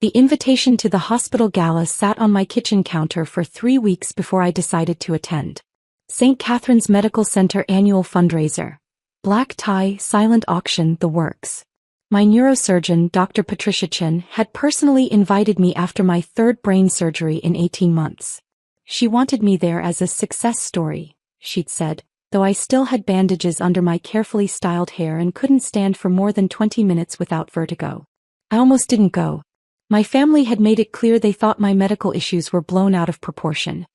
The invitation to the hospital gala sat on my kitchen counter for 3 weeks before I decided to attend. St. Catherine's Medical Center annual fundraiser. Black tie, silent auction, the works. My neurosurgeon, Dr. Patricia Chin, had personally invited me after my third brain surgery in 18 months. She wanted me there as a success story, she'd said, though I still had bandages under my carefully styled hair and couldn't stand for more than 20 minutes without vertigo. I almost didn't go. My family had made it clear they thought my medical issues were blown out of proportion.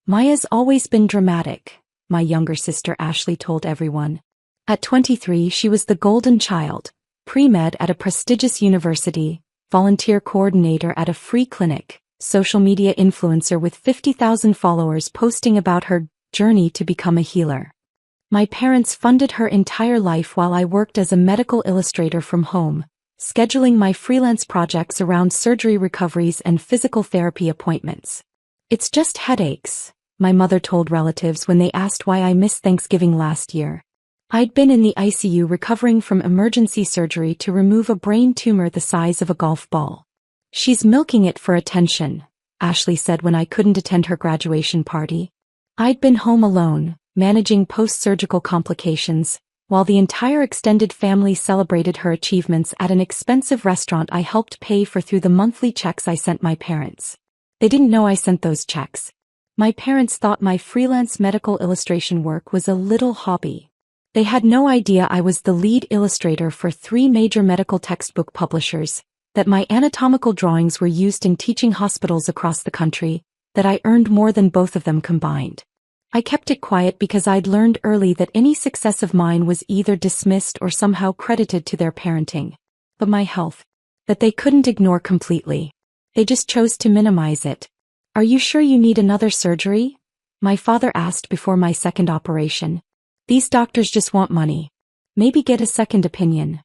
Maya's always been dramatic, my younger sister Ashley told everyone. At 23 she was the golden child, pre-med at a prestigious university, volunteer coordinator at a free clinic, social media influencer with 50,000 followers posting about her journey to become a healer. My parents funded her entire life while I worked as a medical illustrator from home, scheduling my freelance projects around surgery recoveries and physical therapy appointments. It's just headaches, my mother told relatives when they asked why I missed Thanksgiving last year. I'd been in the ICU recovering from emergency surgery to remove a brain tumor the size of a golf ball. She's milking it for attention, Ashley said when I couldn't attend her graduation party. I'd been home alone, managing post-surgical complications, while the entire extended family celebrated her achievements at an expensive restaurant I helped pay for through the monthly checks I sent my parents. They didn't know I sent those checks. My parents thought my freelance medical illustration work was a little hobby. They had no idea I was the lead illustrator for 3 major medical textbook publishers, that my anatomical drawings were used in teaching hospitals across the country, that I earned more than both of them combined. I kept it quiet because I'd learned early that any success of mine was either dismissed or somehow credited to their parenting. But my health, that they couldn't ignore completely. They just chose to minimize it. "Are you sure you need another surgery?" my father asked before my second operation. "These doctors just want money. Maybe get a second opinion."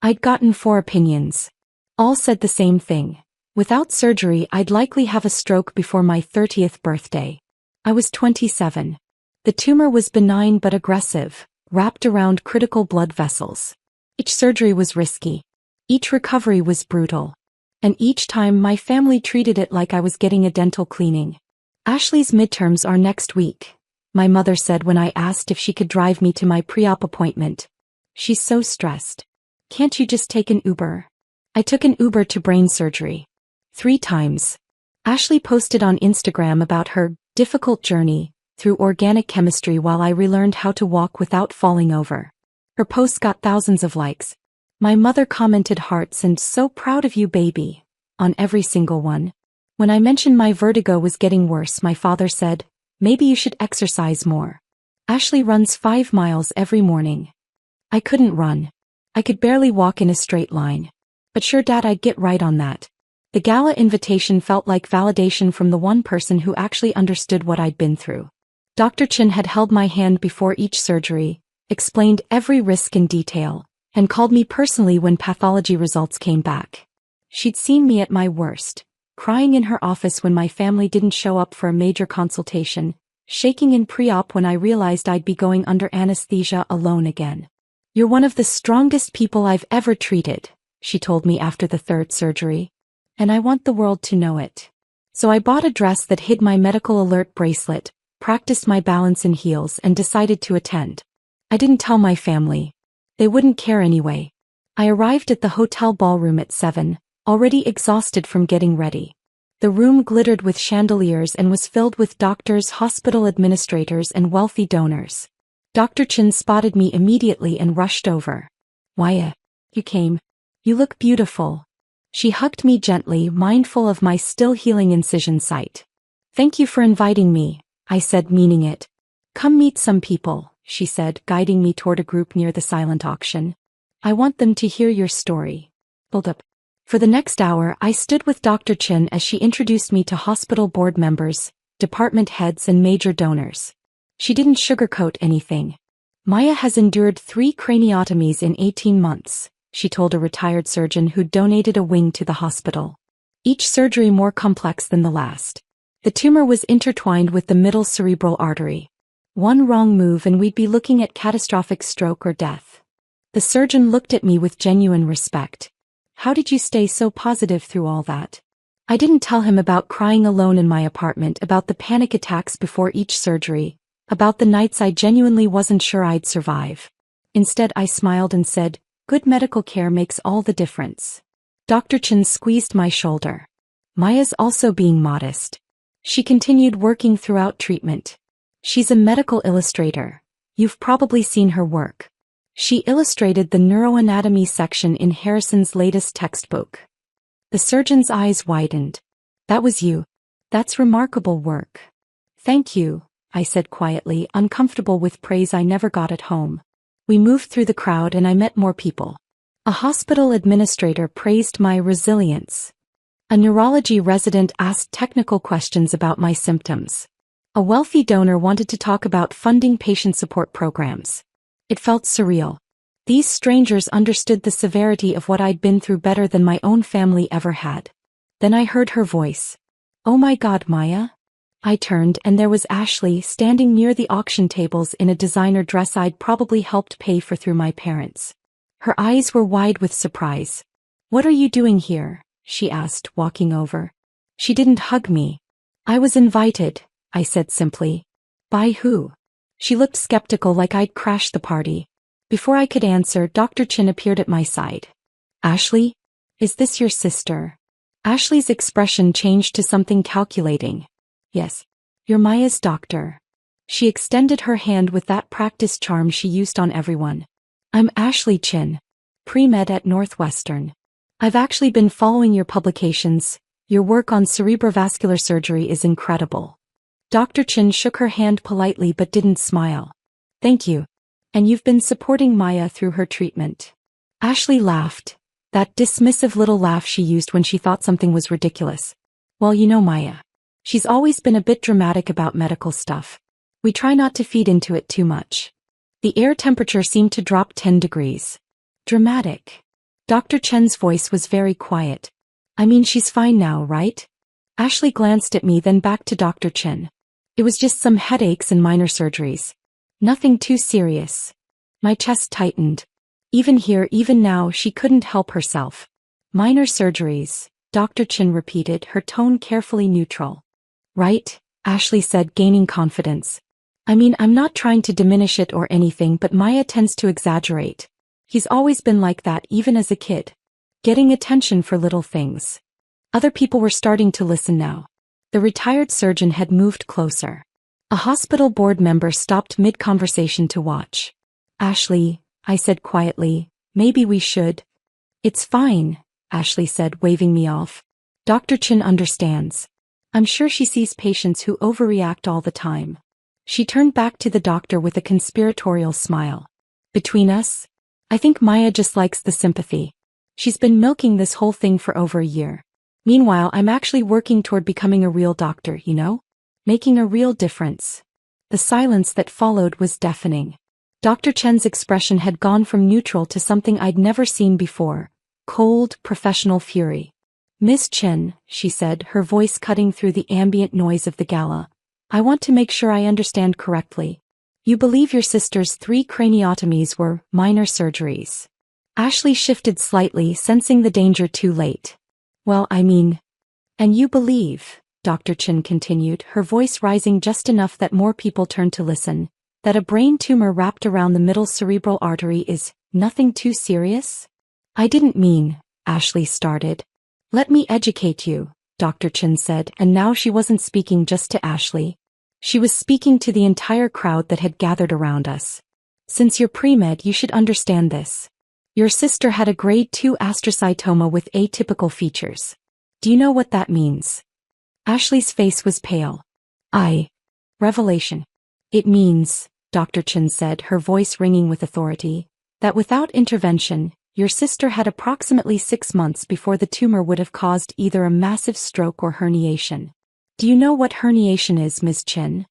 I'd gotten 4 opinions. All said the same thing. Without surgery, I'd likely have a stroke before my 30th birthday. I was 27. The tumor was benign but aggressive, wrapped around critical blood vessels. Each surgery was risky. Each recovery was brutal. And each time my family treated it like I was getting a dental cleaning. "Ashley's midterms are next week," my mother said when I asked if she could drive me to my pre-op appointment. "She's so stressed. Can't you just take an Uber?" I took an Uber to brain surgery. 3 times. Ashley posted on Instagram about her difficult journey through organic chemistry while I relearned how to walk without falling over. Her posts got thousands of likes. My mother commented hearts and "so proud of you, baby" on every single one. When I mentioned my vertigo was getting worse, my father said, "Maybe you should exercise more. Ashley runs 5 miles every morning." I couldn't run. I could barely walk in a straight line. But sure, Dad, I'd get right on that. The gala invitation felt like validation from the one person who actually understood what I'd been through. Dr. Chin had held my hand before each surgery, explained every risk in detail, and called me personally when pathology results came back. She'd seen me at my worst, crying in her office when my family didn't show up for a major consultation, shaking in pre-op when I realized I'd be going under anesthesia alone again. "You're one of the strongest people I've ever treated," she told me after the 3rd surgery. "And I want the world to know it." So I bought a dress that hid my medical alert bracelet, practiced my balance in heels, and decided to attend. I didn't tell my family. They wouldn't care anyway. I arrived at the hotel ballroom at 7, already exhausted from getting ready. The room glittered with chandeliers and was filled with doctors, hospital administrators, and wealthy donors. Dr. Chin spotted me immediately and rushed over. "Waya, you came. You look beautiful." She hugged me gently, mindful of my still healing incision site. "Thank you for inviting me," I said, meaning it. "Come meet some people," she said, guiding me toward a group near the silent auction. "I want them to hear your story." Hold up. For the next hour, I stood with Dr. Chin as she introduced me to hospital board members, department heads, and major donors. She didn't sugarcoat anything. "Maya has endured 3 craniotomies in 18 months. She told a retired surgeon who donated a wing to the hospital. Each surgery more complex than the last. The tumor was intertwined with the middle cerebral artery. One wrong move and we'd be looking at catastrophic stroke or death. The surgeon looked at me with genuine respect. How did you stay so positive through all that? I didn't tell him about crying alone in my apartment, about the panic attacks before each surgery, about the nights I genuinely wasn't sure I'd survive. Instead, I smiled and said, "Good medical care makes all the difference." Dr. Chen squeezed my shoulder. Maya's also being modest. She continued working throughout treatment. She's a medical illustrator. You've probably seen her work. She illustrated the neuroanatomy section in Harrison's latest textbook. The surgeon's eyes widened. That was you. That's remarkable work. Thank you, I said quietly, uncomfortable with praise I never got at home. We moved through the crowd and I met more people. A hospital administrator praised my resilience. A neurology resident asked technical questions about my symptoms. A wealthy donor wanted to talk about funding patient support programs. It felt surreal. These strangers understood the severity of what I'd been through better than my own family ever had. Then I heard her voice. "Oh my God, Maya?" I turned and there was Ashley standing near the auction tables in a designer dress I'd probably helped pay for through my parents. Her eyes were wide with surprise. "What are you doing here?" she asked, walking over. She didn't hug me. "I was invited," I said simply. "By who?" She looked skeptical, like I'd crashed the party. Before I could answer, Dr. Chin appeared at my side. "Ashley? Is this your sister?" Ashley's expression changed to something calculating. "Yes. You're Maya's doctor." She extended her hand with that practice charm she used on everyone. "I'm Ashley Chin, pre-med at Northwestern. I've actually been following your publications. Your work on cerebrovascular surgery is incredible." Dr. Chin shook her hand politely but didn't smile. "Thank you. And you've been supporting Maya through her treatment." Ashley laughed, that dismissive little laugh she used when she thought something was ridiculous. "Well, you know Maya. She's always been a bit dramatic about medical stuff. We try not to feed into it too much." The air temperature seemed to drop 10 degrees. "Dramatic?" Dr. Chen's voice was very quiet. "I mean, she's fine now, right?" Ashley glanced at me, then back to Dr. Chen. "It was just some headaches and minor surgeries. Nothing too serious." My chest tightened. Even here, even now, she couldn't help herself. "Minor surgeries," Dr. Chen repeated, her tone carefully neutral. "Right," Ashley said, gaining confidence. "I mean, I'm not trying to diminish it or anything, but Maya tends to exaggerate. He's always been like that, even as a kid. Getting attention for little things." Other people were starting to listen now. The retired surgeon had moved closer. A hospital board member stopped mid-conversation to watch. "Ashley," I said quietly, "maybe we should." "It's fine," Ashley said, waving me off. "Dr. Chin understands. I'm sure she sees patients who overreact all the time." She turned back to the doctor with a conspiratorial smile. "Between us, I think Maya just likes the sympathy. She's been milking this whole thing for over a year. Meanwhile, I'm actually working toward becoming a real doctor, you know? Making a real difference." The silence that followed was deafening. Dr. Chen's expression had gone from neutral to something I'd never seen before. Cold, professional fury. "Miss Chen," she said, her voice cutting through the ambient noise of the gala, "I want to make sure I understand correctly. You believe your sister's 3 craniotomies were minor surgeries." Ashley shifted slightly, sensing the danger too late. "Well, I mean..." "And you believe," Dr. Chin continued, her voice rising just enough that more people turned to listen, "that a brain tumor wrapped around the middle cerebral artery is nothing too serious?" "I didn't mean," Ashley started. "Let me educate you," Dr. Chin said, and now she wasn't speaking just to Ashley. She was speaking to the entire crowd that had gathered around us. "Since you're pre-med, you should understand this. Your sister had a grade 2 astrocytoma with atypical features. Do you know what that means?" Ashley's face was pale. Revelation. "It means," Dr. Chin said, her voice ringing with authority, "that without intervention, your sister had approximately 6 months before the tumor would have caused either a massive stroke or herniation." "Do you know what herniation is, Ms. Chin?"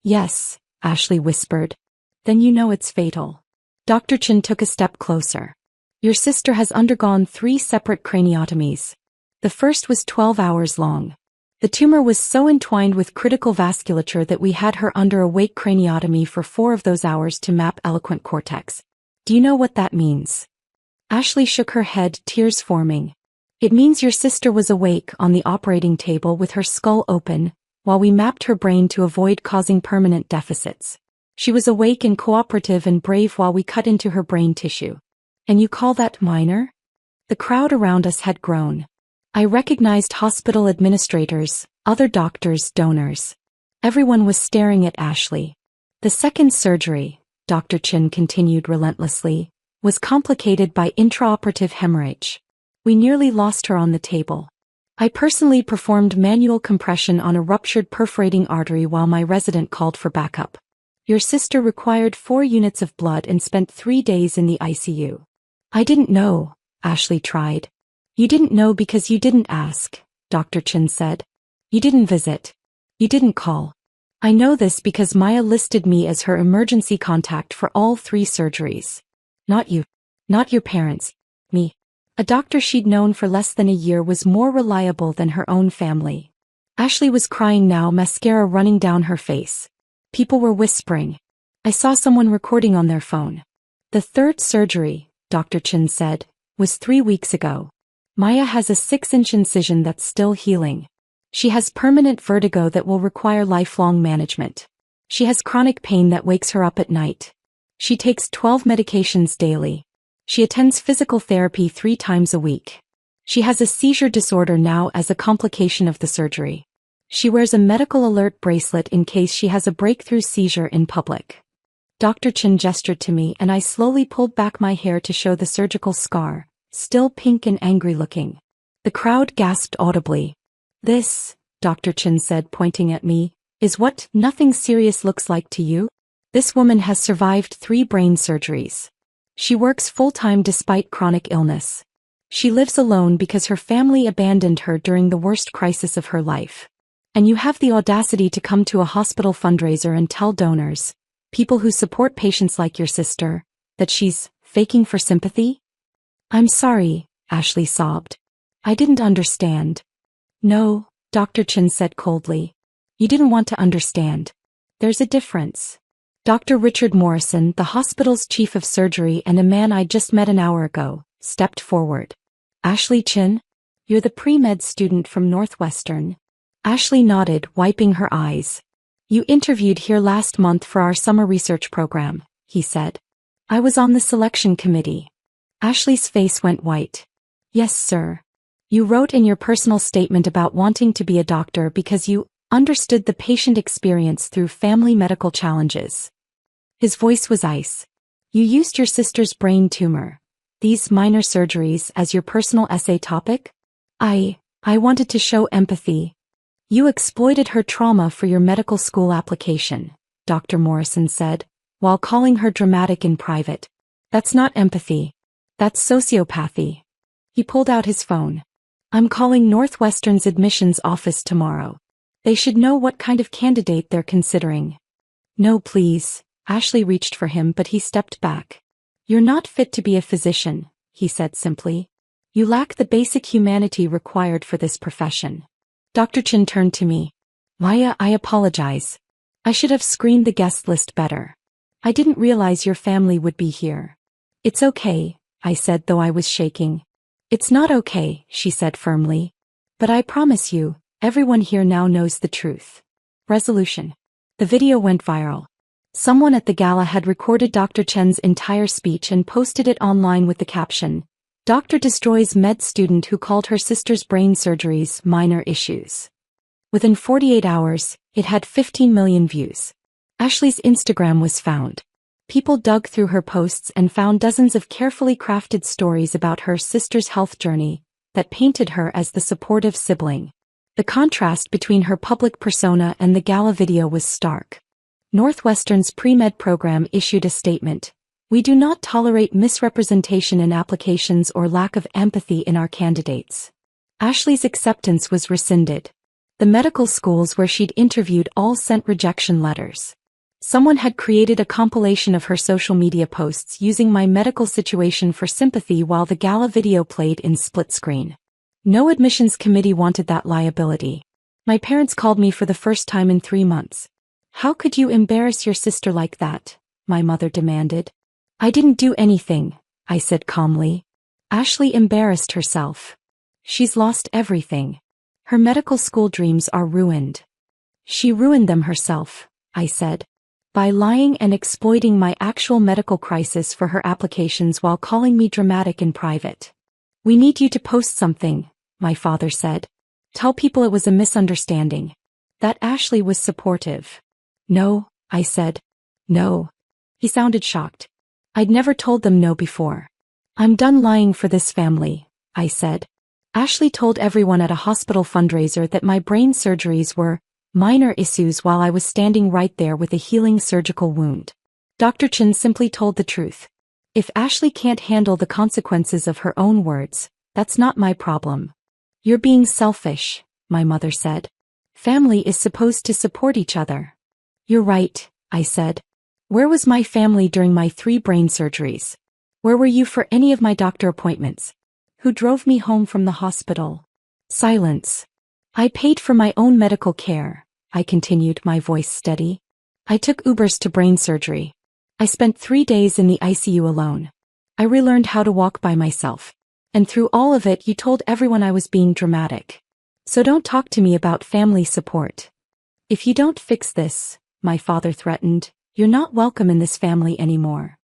"Yes," Ashley whispered. "Then you know it's fatal." Dr. Chin took a step closer. "Your sister has undergone 3 separate craniotomies. The first was 12 hours long. The tumor was so entwined with critical vasculature that we had her under awake craniotomy for 4 of those hours to map eloquent cortex. Do you know what that means?" Ashley shook her head, tears forming. It means your sister was awake on the operating table with her skull open, while we mapped her brain to avoid causing permanent deficits. She was awake and cooperative and brave while we cut into her brain tissue. And you call that minor? The crowd around us had grown. I recognized hospital administrators, other doctors, donors. Everyone was staring at Ashley. The second surgery, Dr. Chin continued relentlessly, was complicated by intraoperative hemorrhage. We nearly lost her on the table. I personally performed manual compression on a ruptured perforating artery while my resident called for backup. Your sister required 4 units of blood and spent 3 days in the ICU. I didn't know, Ashley tried. You didn't know because you didn't ask, Dr. Chin said. You didn't visit. You didn't call. I know this because Maya listed me as her emergency contact for all 3 surgeries. Not you. Not your parents. Me. A doctor she'd known for less than a year was more reliable than her own family. Ashley was crying now, mascara running down her face. People were whispering. I saw someone recording on their phone. The 3rd surgery, Dr. Chin said, was 3 weeks ago. Maya has a 6-inch incision that's still healing. She has permanent vertigo that will require lifelong management. She has chronic pain that wakes her up at night. She takes 12 medications daily. She attends physical therapy 3 times a week. She has a seizure disorder now as a complication of the surgery. She wears a medical alert bracelet in case she has a breakthrough seizure in public. Dr. Chin gestured to me and I slowly pulled back my hair to show the surgical scar, still pink and angry looking. The crowd gasped audibly. This, Dr. Chin said, pointing at me, is what nothing serious looks like to you? This woman has survived 3 brain surgeries. She works full-time despite chronic illness. She lives alone because her family abandoned her during the worst crisis of her life. And you have the audacity to come to a hospital fundraiser and tell donors, people who support patients like your sister, that she's faking for sympathy? I'm sorry, Ashley sobbed. I didn't understand. No, Dr. Chin said coldly. You didn't want to understand. There's a difference. Dr. Richard Morrison, the hospital's chief of surgery and a man I just met an hour ago, stepped forward. Ashley Chin? You're the pre-med student from Northwestern. Ashley nodded, wiping her eyes. You interviewed here last month for our summer research program, he said. I was on the selection committee. Ashley's face went white. Yes, sir. You wrote in your personal statement about wanting to be a doctor because you understood the patient experience through family medical challenges. His voice was ice. You used your sister's brain tumor, these minor surgeries, as your personal essay topic? I wanted to show empathy. You exploited her trauma for your medical school application, Dr. Morrison said, while calling her dramatic in private. That's not empathy. That's sociopathy. He pulled out his phone. I'm calling Northwestern's admissions office tomorrow. They should know what kind of candidate they're considering. No, please. Ashley reached for him, but he stepped back. You're not fit to be a physician, he said simply. You lack the basic humanity required for this profession. Dr. Chin turned to me. Maya, I apologize. I should have screened the guest list better. I didn't realize your family would be here. It's okay, I said, though I was shaking. It's not okay, she said firmly. But I promise you, everyone here now knows the truth. Resolution. The video went viral. Someone at the gala had recorded Dr. Chen's entire speech and posted it online with the caption, Doctor destroys med student who called her sister's brain surgeries minor issues. Within 48 hours, it had 15 million views. Ashley's Instagram was found. People dug through her posts and found dozens of carefully crafted stories about her sister's health journey that painted her as the supportive sibling. The contrast between her public persona and the gala video was stark. Northwestern's pre-med program issued a statement. We do not tolerate misrepresentation in applications or lack of empathy in our candidates. Ashley's acceptance was rescinded. The medical schools where she'd interviewed all sent rejection letters. Someone had created a compilation of her social media posts using my medical situation for sympathy while the gala video played in split screen. No admissions committee wanted that liability. My parents called me for the first time in 3 months. How could you embarrass your sister like that? My mother demanded. I didn't do anything, I said calmly. Ashley embarrassed herself. She's lost everything. Her medical school dreams are ruined. She ruined them herself, I said. By lying and exploiting my actual medical crisis for her applications while calling me dramatic in private. We need you to post something, my father said. Tell people it was a misunderstanding. That Ashley was supportive. No, I said. No. He sounded shocked. I'd never told them no before. I'm done lying for this family, I said. Ashley told everyone at a hospital fundraiser that my brain surgeries were minor issues while I was standing right there with a healing surgical wound. Dr. Chen simply told the truth. If Ashley can't handle the consequences of her own words, that's not my problem. You're being selfish, my mother said. Family is supposed to support each other. You're right, I said. Where was my family during my 3 brain surgeries? Where were you for any of my doctor appointments? Who drove me home from the hospital? Silence. I paid for my own medical care, I continued, my voice steady. I took Ubers to brain surgery. I spent 3 days in the ICU alone. I relearned how to walk by myself. And through all of it, you told everyone I was being dramatic. So don't talk to me about family support. If you don't fix this, my father threatened, you're not welcome in this family anymore.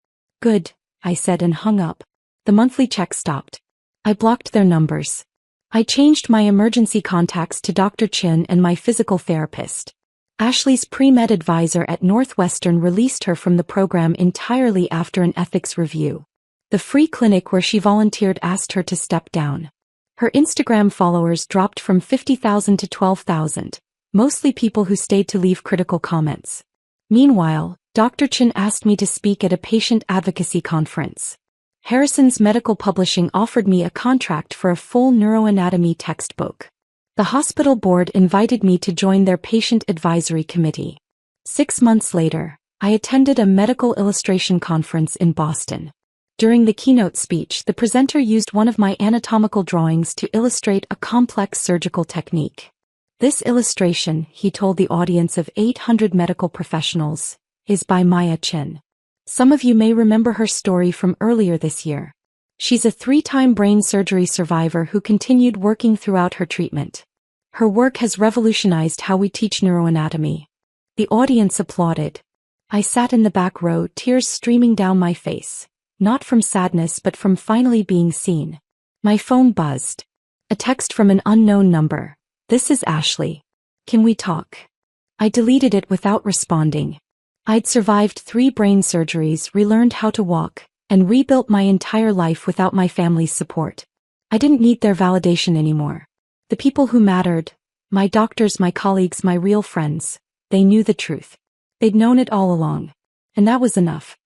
Good, I said and hung up. The monthly check stopped. I blocked their numbers. I changed my emergency contacts to Dr. Chin and my physical therapist. Ashley's pre-med advisor at Northwestern released her from the program entirely after an ethics review. The free clinic where she volunteered asked her to step down. Her Instagram followers dropped from 50,000 to 12,000, mostly people who stayed to leave critical comments. Meanwhile, Dr. Chin asked me to speak at a patient advocacy conference. Harrison's Medical Publishing offered me a contract for a full neuroanatomy textbook. The hospital board invited me to join their patient advisory committee. 6 months later, I attended a medical illustration conference in Boston. During the keynote speech, the presenter used one of my anatomical drawings to illustrate a complex surgical technique. This illustration, he told the audience of 800 medical professionals, is by Maya Chin. Some of you may remember her story from earlier this year. She's a 3-time brain surgery survivor who continued working throughout her treatment. Her work has revolutionized how we teach neuroanatomy. The audience applauded. I sat in the back row, tears streaming down my face. Not from sadness but from finally being seen. My phone buzzed. A text from an unknown number. This is Ashley. Can we talk? I deleted it without responding. I'd survived 3 brain surgeries, relearned how to walk, and rebuilt my entire life without my family's support. I didn't need their validation anymore. The people who mattered, my doctors, my colleagues, my real friends, they knew the truth. They'd known it all along. And that was enough.